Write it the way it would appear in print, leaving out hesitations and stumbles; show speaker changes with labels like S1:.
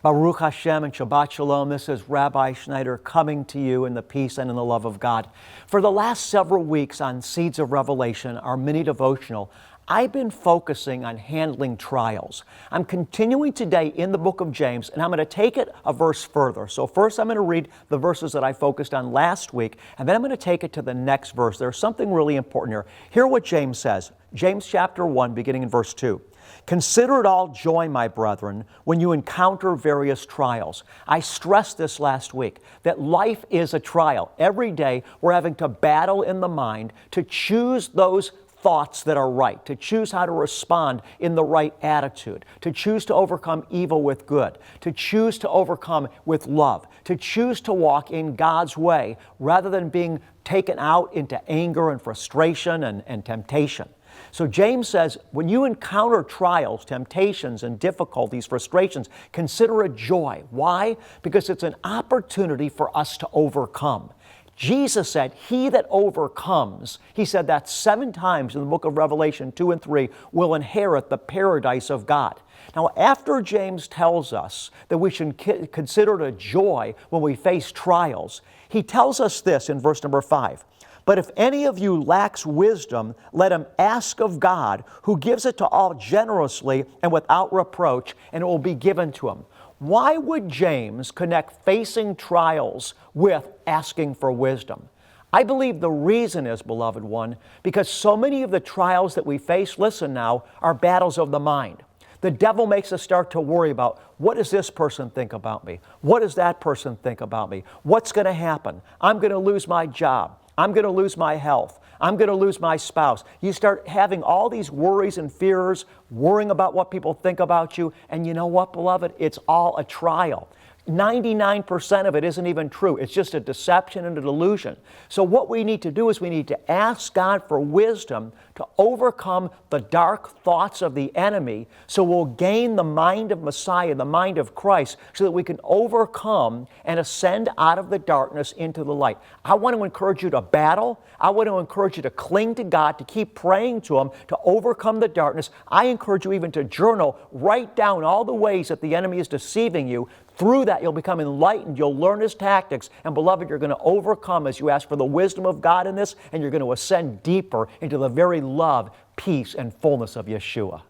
S1: Baruch Hashem and Shabbat Shalom. This is Rabbi Schneider coming to you in the peace and in the love of God. For the last several weeks on Seeds of Revelation, our mini devotional, I've been focusing on handling trials. I'm continuing today in the book of James, and I'm going to take it a verse further. So first I'm going to read the verses that I focused on last week, and then I'm going to take it to the next verse. There's something really important here. Hear what James says. James chapter 1, beginning in verse 2. Consider it all joy, my brethren, when you encounter various trials. I stressed this last week, that life is a trial. Every day we're having to battle in the mind to choose those thoughts that are right, to choose how to respond in the right attitude, to choose to overcome evil with good, to choose to overcome with love, to choose to walk in God's way rather than being taken out into anger and frustration and temptation. So James says, when you encounter trials, temptations, and difficulties, frustrations, consider it joy. Why? Because it's an opportunity for us to overcome. Jesus said, he that overcomes, he said that 7 times in the book of Revelation 2 and 3, will inherit the paradise of God. Now, after James tells us that we should consider it a joy when we face trials, he tells us this in verse number 5. But if any of you lacks wisdom, let him ask of God, who gives it to all generously and without reproach, and it will be given to him. Why would James connect facing trials with asking for wisdom? I believe the reason is, beloved one, because so many of the trials that we face, listen now, are battles of the mind. The devil makes us start to worry about, what does this person think about me? What does that person think about me? What's going to happen? I'm going to lose my job. I'm going to lose my health. I'm going to lose my spouse. You start having all these worries and fears, worrying about what people think about you. And you know what, beloved? It's all a trial. 99% of it isn't even true. It's just a deception and a delusion. So what we need to do is we need to ask God for wisdom to overcome the dark thoughts of the enemy, so we'll gain the mind of Messiah, the mind of Christ, so that we can overcome and ascend out of the darkness into the light. I want to encourage you to battle. I want to encourage you to cling to God, to keep praying to Him, to overcome the darkness. I encourage you even to journal, write down all the ways that the enemy is deceiving you. Through that, you'll become enlightened. You'll learn his tactics. And beloved, you're going to overcome as you ask for the wisdom of God in this, and you're going to ascend deeper into the very love, peace, and fullness of Yeshua.